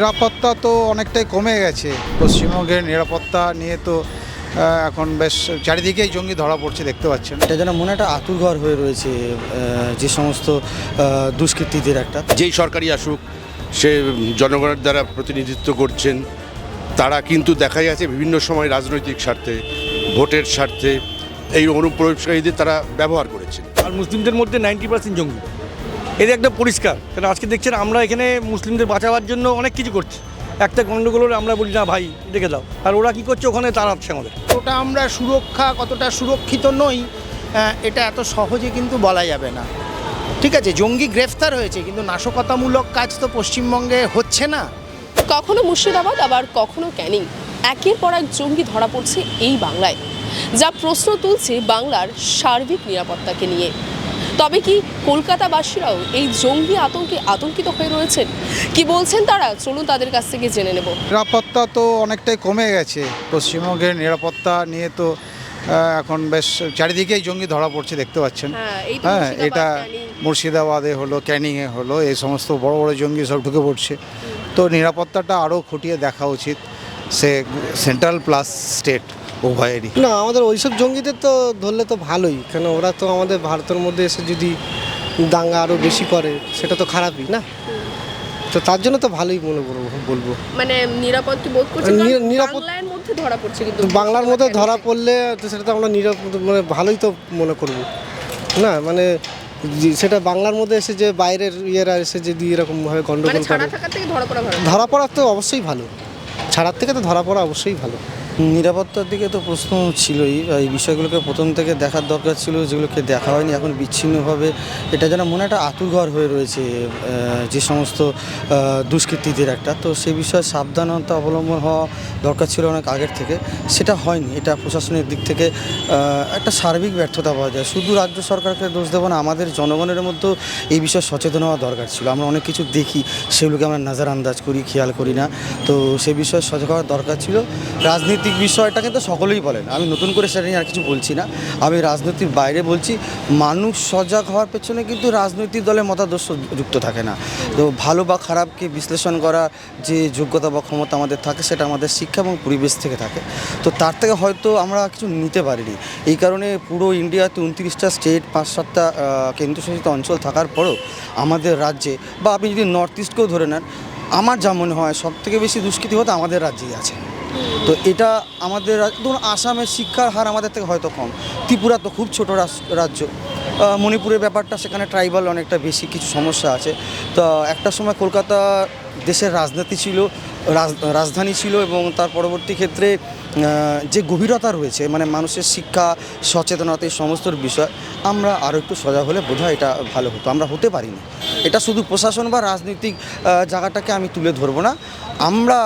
নিরাপত্তা তো অনেকটাই কমে গেছে। পশ্চিমবঙ্গের নিরাপত্তা নিয়ে তো এখন বেশ চারিদিকেই জঙ্গি ধরা পড়ছে, দেখতে পাচ্ছেন। এটা যেন মনে একটা আঁতুড়ঘর হয়ে রয়েছে যে সমস্ত দুষ্কৃতীদের একটা। যেই সরকারি আসুক, সে জনগণের দ্বারা প্রতিনিধিত্ব করছেন। তারা কিন্তু দেখা যাচ্ছে বিভিন্ন সময় রাজনৈতিক স্বার্থে, ভোটের স্বার্থে এই অনুপ্রবেশকারীদের তারা ব্যবহার করেছেন। আর মুসলিমদের মধ্যে 90% জঙ্গি, এটা একটা পরিষ্কার। কারণ আজকে দেখছেন আমরা এখানে মুসলিমদের বাঁচাবার জন্য অনেক কিছু করছি। একটা গণ্ডগোল হলে আমরা বলি না ভাই রেখে দাও, আর ওরা কি করছে ওখানে তাড়াচ্ছে আমাদের। ওটা আমরা কতটা সুরক্ষিত নই এটা এত সহজে কিন্তু বলা যাবে না। ঠিক আছে, জঙ্গি গ্রেফতার হয়েছে, কিন্তু নাশকতামূলক কাজ তো পশ্চিমবঙ্গে হচ্ছে না। কখনো মুর্শিদাবাদ আবার কখনো ক্যানিং, একের পর এক জঙ্গি ধরা পড়ছে এই বাংলায়, যা প্রশ্ন তুলছে বাংলার সার্বিক নিরাপত্তাকে নিয়ে। তবে কি কলকাতাবাসীরাও এই জঙ্গি আতঙ্কে আতঙ্কিত হয়ে রয়েছেন? কি বলছেন তারা, চলুন তাদের কাছ থেকে জেনে নেব। নিরাপত্তা তো অনেকটাই কমে গেছে। পশ্চিমবঙ্গের নিরাপত্তা নিয়ে তো এখন বেশ চারিদিকেই জঙ্গি ধরা পড়ছে, দেখতে পাচ্ছেন। এটা মুর্শিদাবাদে হলো, ক্যানিংয়ে হলো, এই সমস্ত বড় বড় জঙ্গি সব ঢুকে পড়ছে। তো নিরাপত্তাটা আরও খতিয়ে দেখা উচিত, সে সেন্ট্রাল প্লাস স্টেট উভয়েরই। না, আমাদের ওইসব জঙ্গিদের তো ধরলে তো ভালোই, কেন ওরা তো আমাদের ভারতের মধ্যে এসে যদি দাঙ্গা আরও বেশি করে সেটা তো খারাপই না। তো তার জন্য তো ভালোই বলবো। মানে নিরাপদ কি বোধ করছেন? বাংলার মধ্যে ধরা পড়ছে, কিন্তু বাংলার মধ্যে ধরা পড়লে তো সেটা তো আমরা মানে ভালোই তো মনে করব না। মানে সেটা বাংলার মধ্যে এসে যে বাইরের ইয়েরা এসে যদি এরকমভাবে গন্ডগোল করে, ধরা পড়া তো অবশ্যই ভালো। ছাড়ার থেকে তো ধরা পড়া অবশ্যই ভালো। নিরাপত্তার দিকে তো প্রশ্ন ছিলই, এই বিষয়গুলোকে প্রথম থেকে দেখার দরকার ছিল, যেগুলোকে দেখা হয়নি এখন বিচ্ছিন্নভাবে। এটা যেন মনে একটা আঁতুড়ঘর হয়ে রয়েছে যে সমস্ত দুষ্কৃতীদের একটা। তো সেই বিষয়ে সাবধানতা অবলম্বন হওয়া দরকার ছিল অনেক আগের থেকে, সেটা হয়নি। এটা প্রশাসনের দিক থেকে একটা সার্বিক ব্যর্থতা পাওয়া যায়। শুধু রাজ্য সরকারকে দোষ দেবো না, আমাদের জনগণের মধ্যেও এই বিষয়ে সচেতন হওয়া দরকার ছিল। আমরা অনেক কিছু দেখি, সেগুলোকে আমরা নজরআন্দাজ করি, খেয়াল করি না। তো সে বিষয়ে সজাগ হওয়ার দরকার ছিল। রাজনীতিক বিষয়টা কিন্তু সকলেই বলেন, আমি নতুন করে সেটা নিয়ে আর কিছু বলছি না। আমি রাজনীতির বাইরে বলছি, মানুষ সজাগ হওয়ার পেছনে কিন্তু রাজনৈতিক দলের মতাদর্শ যুক্ত থাকে না। তো ভালো বা খারাপকে বিশ্লেষণ করা যে যোগ্যতা বা ক্ষমতা আমাদের থাকে, সেটা আমাদের শিক্ষা এবং পরিবেশ থেকে থাকে। তো তার থেকে হয়তো আমরা কিছু নিতে পারিনি। এই কারণে পুরো ইন্ডিয়াতে 29টা স্টেট, 5-7টা কেন্দ্রশাসিত অঞ্চল থাকার পরেও আমাদের রাজ্যে, বা আপনি যদি নর্থ ইস্টকেও ধরে নেন, আমার যা মনে হয় সবথেকে বেশি দুষ্কৃতি হতো আমাদের রাজ্যেই আছে। তো এটা আমাদের ধরুন আসামের শিক্ষার হার আমাদের থেকে হয়তো কম, ত্রিপুরা তো খুব ছোট রাজ্য, মণিপুরের ব্যাপারটা সেখানে ট্রাইবাল অনেকটা বেশি কিছু সমস্যা আছে। তো একটা সময় কলকাতা দেশের রাজনীতি ছিল, রাজধানী ছিল, এবং তার পরবর্তী ক্ষেত্রে যে গভীরতা রয়েছে, মানে মানুষের শিক্ষা, সচেতনতা, এই সমস্ত বিষয় আমরা আরও একটু সজাগ হলে বোধহয় এটা ভালো হতো। আমরা হতে পারিনি। এটা শুধু প্রশাসন বা রাজনৈতিক জায়গাটাকে আমি তুলে ধরবো না, আমরা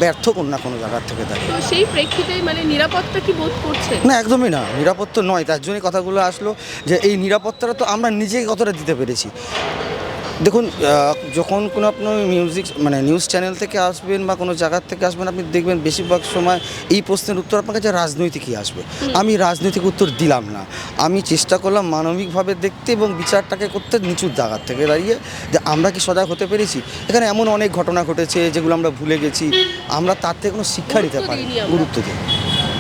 ব্যর্থ কোন না কোনো জায়গার থেকে থাকে। তো সেই প্রেক্ষিতে মানে নিরাপত্তা কি বোধ করছে? না, একদমই না, নিরাপত্তা নয়। তার জন্যই কথাগুলো আসলো যে এই নিরাপত্তাটা তো আমরা নিজেই কতটা দিতে পেরেছি। দেখুন, যখন কোনো আপনি নিউজ চ্যানেল থেকে আসবেন বা কোনো জায়গার থেকে আসবেন, আপনি দেখবেন বেশিরভাগ সময় এই প্রশ্নের উত্তর আপনার কাছে রাজনৈতিকই আসবে। আমি রাজনৈতিক উত্তর দিলাম না, আমি চেষ্টা করলাম মানবিকভাবে দেখতে এবং বিচারটাকে করতে নিচুর জায়গার থেকে দাঁড়িয়ে, যে আমরা কি সজাগ হতে পেরেছি। এখানে এমন অনেক ঘটনা ঘটেছে যেগুলো আমরা ভুলে গেছি, আমরা তার থেকে কোনো শিক্ষা নিতে পারি, গুরুত্ব দিই।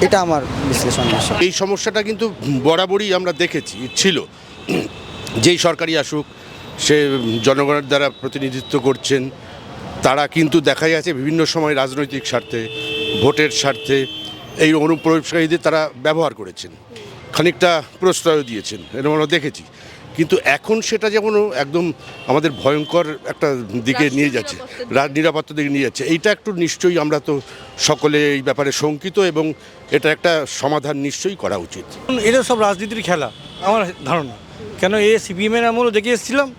এটা আমার বিশ্লেষণ। এই সমস্যাটা কিন্তু বরাবরই আমরা দেখেছি ছিল। যেই সরকারি আসুক, সে জনগণের দ্বারা প্রতিনিধিত্ব করছেন। তারা কিন্তু দেখা যাচ্ছে বিভিন্ন সময় রাজনৈতিক স্বার্থে, ভোটের স্বার্থে এই অনুপ্রবেশকারীদের তারা ব্যবহার করেছেন, খানিকটা প্রশ্রয় দিয়েছেন, এটা আমরা দেখেছি। কিন্তু এখন সেটা যেমন একদম আমাদের ভয়ঙ্কর একটা দিকে নিয়ে যাচ্ছে, নিরাপত্তা দিকে নিয়ে যাচ্ছে। এইটা একটু নিশ্চয়ই আমরা তো সকলে এই ব্যাপারে শঙ্কিত, এবং এটা একটা সমাধান নিশ্চয়ই করা উচিত। এটা সব রাজনীতির খেলা আমার ধারণা। কেন সিপিএমের আমলও দেখে এসেছিলাম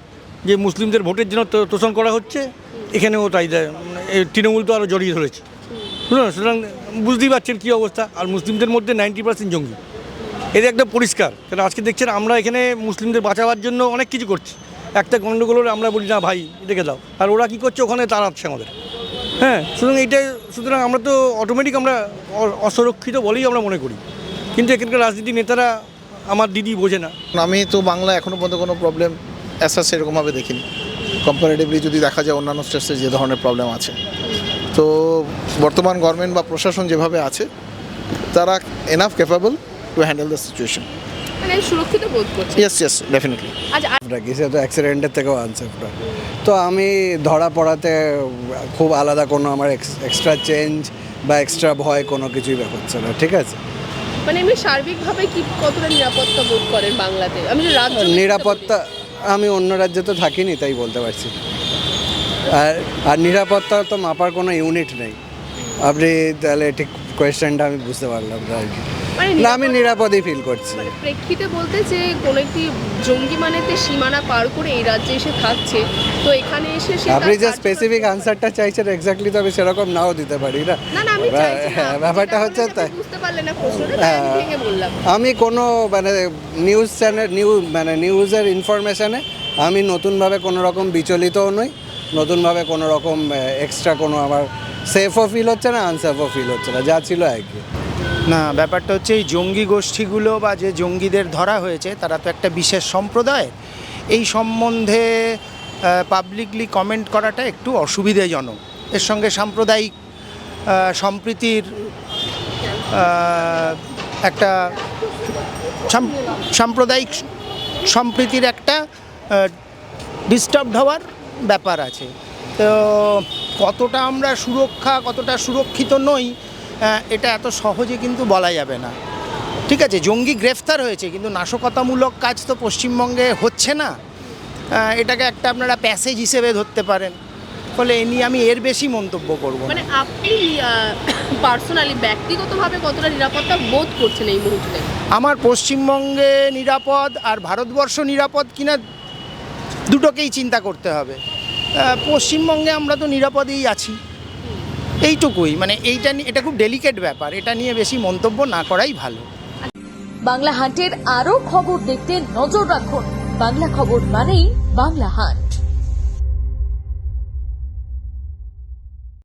যে মুসলিমদের ভোটের জন্য তোষণ করা হচ্ছে, এখানেও তাই দেয়। তৃণমূল তো আরও জড়িয়ে ধরেছে, বুঝলেন। সুতরাং বুঝতেই পারছেন কী অবস্থা। আর মুসলিমদের মধ্যে 90% জঙ্গি, এটা একটা পরিষ্কার। কারণ আজকে দেখছেন আমরা এখানে মুসলিমদের বাঁচাবার জন্য অনেক কিছু করছি। একটা গণ্ডগোল হলে আমরা বলি না ভাই রেখে দাও, আর ওরা কী করছে ওখানে তাড়াচ্ছে আমাদের। সুতরাং আমরা তো অটোমেটিক আমরা অসুরক্ষিত বলেই আমরা মনে করি। কিন্তু এখানকার রাজনীতি নেতারা আমার দিদি বোঝে না। আমি তো বাংলা এখনও পর্যন্ত কোনো প্রবলেম সেরকমভাবে দেখিনি। কম্পারেটিভলি যদি দেখা যায় অন্যান্য স্টেটসে যে ধরনের প্রবলেম আছে। তো বর্তমান গভর্নমেন্ট বা প্রশাসন যেভাবে আছে তারা enough capable to handle the situation. মানে সুরক্ষিত বোধ করছে। Yes definitely. আচ্ছা কিছু তো অ্যাক্সিডেন্টের থেকেও আনসেফটা, তো আমি ধরা পড়াতে খুব আলাদা কোনো আমার এক্সট্রা চেঞ্জ বা এক্সট্রা ভয় কোনো কিছুই হচ্ছে না, ঠিক আছে। মানে এমনি সার্বিকভাবে কি কতটা নিরাপত্তা বোধ করেন বাংলাতে? আমি যে রাজ্য নিরাপত্তা, আমি অন্য রাজ্যে তো থাকিনি তাই বলতে পারছি। আর নিরাপত্তা তো মাপার কোনো ইউনিট নেই। আপনি তাহলে ঠিক কোয়েশ্চেনটা আমি বুঝতে পারলাম না আর কি। মানে না, আমি নিরাপদই ফিল করছি। মানে প্রেক্ষিতে বলতে যে কোনো একটি জঙ্গি মানেতে সীমানা পার করে এই রাজ্যে এসে থাকছে, তো এখানে এসে সে আপনি যে স্পেসিফিক আনসারটা চাইছেন এক্স্যাক্টলি তো আমি সেরকম নাও দিতে পারি না। না না আমি চাইছি না, ব্যাপারটা হচ্ছে তাই বুঝতে পারলেন না প্রশ্নটা, তাই আমি ভেঙে বললাম। আমি কোনো মানে নিউজ চ্যানেল নিউজের ইনফরমেশনে আমি নতুনভাবে কোনো রকম বিচলিতও নই, নতুনভাবে কোনো রকম এক্সট্রা কোনো আমার সেফও ফিল হচ্ছে না, আনসেফও ফিল হচ্ছে না, যা ছিল একই। না, ব্যাপারটা হচ্ছে এই জঙ্গি গোষ্ঠীগুলো বা যে জঙ্গিদের ধরা হয়েছে তারা তো একটা বিশেষ সম্প্রদায়। এই সম্বন্ধে পাবলিকলি কমেন্ট করাটা একটু অসুবিধাজনক। এর সঙ্গে সাম্প্রদায়িক সম্প্রীতির একটা সাম্প্রদায়িক সম্প্রীতির একটা ডিস্টার্বড হওয়ার ব্যাপার আছে। তো কতটা আমরা কতটা সুরক্ষিত নই এটা এত সহজে কিন্তু বলা যাবে না, ঠিক আছে। জঙ্গি গ্রেফতার হয়েছে কিন্তু নাশকতামূলক কাজ তো পশ্চিমবঙ্গে হচ্ছে না, এটাকে একটা আপনারা প্যাসেজ হিসেবে ধরতে পারেন। ফলে এ নিয়ে আমি এর বেশি মন্তব্য করব। মানে আপনি পার্সোনালি ব্যক্তিগতভাবে কতটা নিরাপত্তা বোধ করছেন এই মুহূর্তে? আমার পশ্চিমবঙ্গে নিরাপদ আর ভারতবর্ষ নিরাপদ কিনা দুটোকেই চিন্তা করতে হবে। পশ্চিমবঙ্গে আমরা তো নিরাপদেই আছি, এইটুকুই। মানে এটা খুব ডেলিকেট ব্যাপার, এটা নিয়ে বেশি মন্তব্য না করাই ভালো। বাংলা হান্টের আরও খবর দেখতে নজর রাখুন। বাংলা খবর মানেই বাংলা হান্ট।